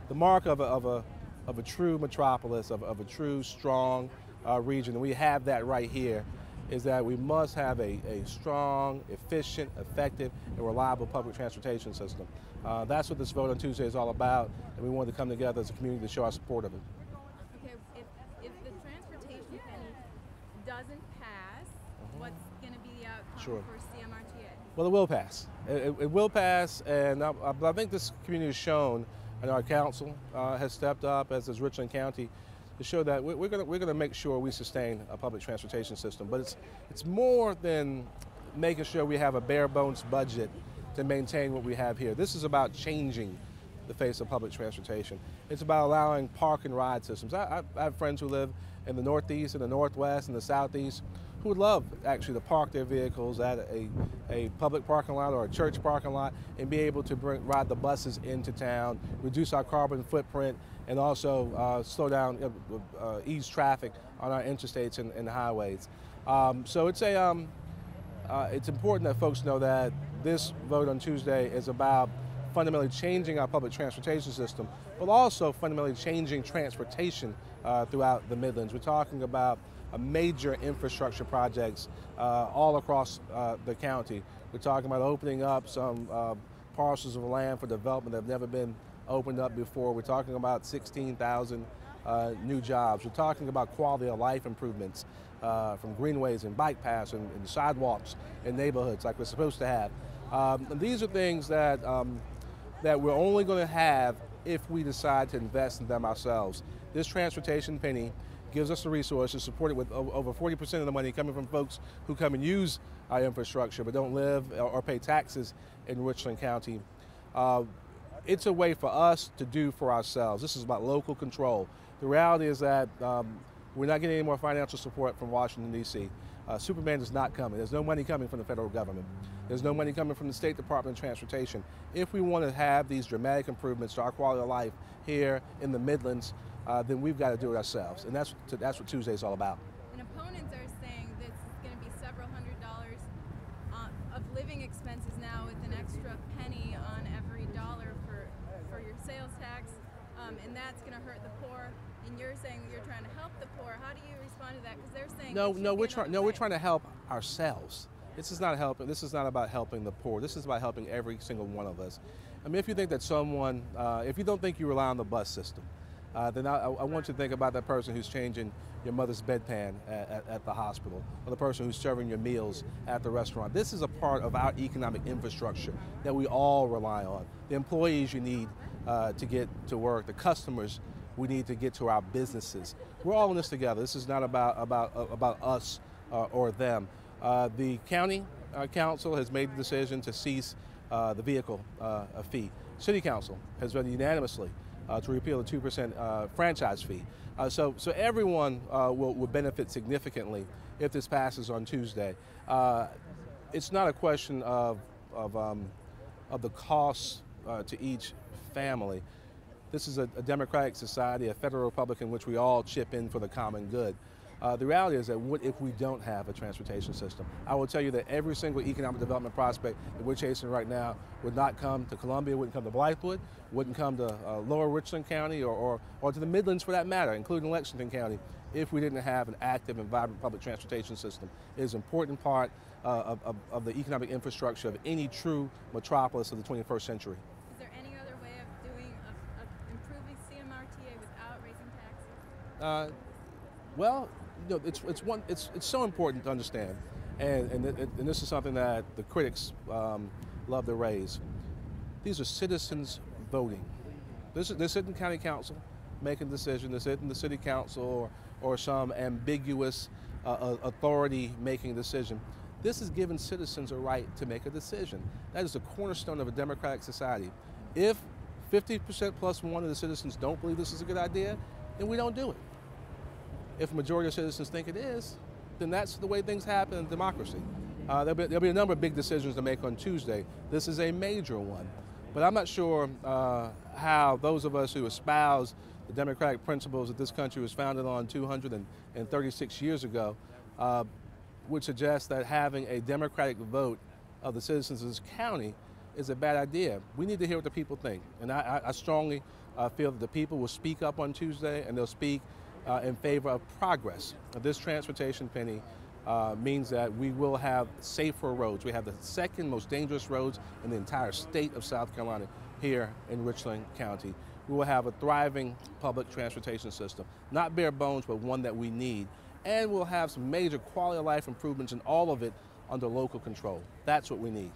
the mark of a true metropolis, of a true strong region, and we have that right here, is that we must have a strong, efficient, effective, and reliable public transportation system. That's what this vote on Tuesday is all about, and we wanted to come together as a community to show our support of it. Okay, if the transportation penny doesn't pass, what's going to be the outcome Sure. for CMRTA? Well, it will pass. It will pass, and I think this community has shown, and our council has stepped up, as has Richland County, to show that we're going to make sure we sustain a public transportation system. But it's more than making sure we have a bare bones budget to maintain what we have here. This is about changing the face of public transportation. It's about allowing park and ride systems. I have friends who live in the Northeast, in the Northwest, and the Southeast who would love actually to park their vehicles at a public parking lot or a church parking lot and be able to ride the buses into town, reduce our carbon footprint, and also slow down, ease traffic on our interstates and highways. So it's important that folks know that this vote on Tuesday is about fundamentally changing our public transportation system, but also fundamentally changing transportation throughout the Midlands. We're talking about major infrastructure projects all across the county. We're talking about opening up some parcels of land for development that have never been opened up before. We're talking about 16,000 new jobs. We're talking about quality of life improvements from greenways and bike paths and sidewalks in neighborhoods like we're supposed to have. And these are things that we're only going to have if we decide to invest in them ourselves. This transportation penny gives us the resources, supported with over 40% of the money coming from folks who come and use our infrastructure but don't live or pay taxes in Richland County. It's a way for us to do for ourselves. This is about local control. The reality is that we're not getting any more financial support from Washington, D.C. Superman is not coming. There's no money coming from the federal government. There's no money coming from the State Department of Transportation. If we want to have these dramatic improvements to our quality of life here in the Midlands, then we've got to do it ourselves. And that's what Tuesday is all about. And opponents are saying this is going to be several $100s of living expenses now, with an extra penny on every dollar for your sales tax, and that's going to hurt the poor. And you're saying you're trying to help the poor. How do you respond to that? Because they're saying we're trying to help ourselves. This is not about helping the poor. This is about helping every single one of us. I mean, if you think that someone, if you don't think you rely on the bus system, then I want you to think about that person who's changing your mother's bedpan at the hospital, or the person who's serving your meals at the restaurant. This is a part of our economic infrastructure that we all rely on. The employees you need to get to work, the customers we need to get to our businesses. We're all in this together. This is not about us or them. The county council has made the decision to cease the vehicle fee. City council has voted unanimously to repeal the 2% franchise fee. So everyone will benefit significantly if this passes on Tuesday. It's not a question of the costs to each family. This is a democratic society, a federal republic in which we all chip in for the common good. The reality is that what if we don't have a transportation system? I will tell you that every single economic development prospect that we're chasing right now would not come to Columbia, wouldn't come to Blythewood, wouldn't come to lower Richland County or to the Midlands for that matter, including Lexington County, if we didn't have an active and vibrant public transportation system. It is an important part of the economic infrastructure of any true metropolis of the 21st century. Is there any other way of improving CMRTA without raising taxes? Well, you know, it's so important to understand, and this is something that the critics love to raise. These are citizens voting. This isn't county council making a decision. This isn't the city council or some ambiguous authority making a decision. This is giving citizens a right to make a decision. That is the cornerstone of a democratic society. If 50% plus one of the citizens don't believe this is a good idea, then we don't do it. If a majority of citizens think it is, then that's the way things happen in democracy. There'll be a number of big decisions to make on Tuesday. This is a major one. But I'm not sure how those of us who espouse the democratic principles that this country was founded on 236 years ago would suggest that having a democratic vote of the citizens of this county is a bad idea. We need to hear what the people think. And I strongly feel that the people will speak up on Tuesday, and they'll speak in favor of progress. This transportation penny means that we will have safer roads. We have the second most dangerous roads in the entire state of South Carolina here in Richland County. We will have a thriving public transportation system, not bare bones, but one that we need. And we'll have some major quality of life improvements, and all of it under local control. That's what we need.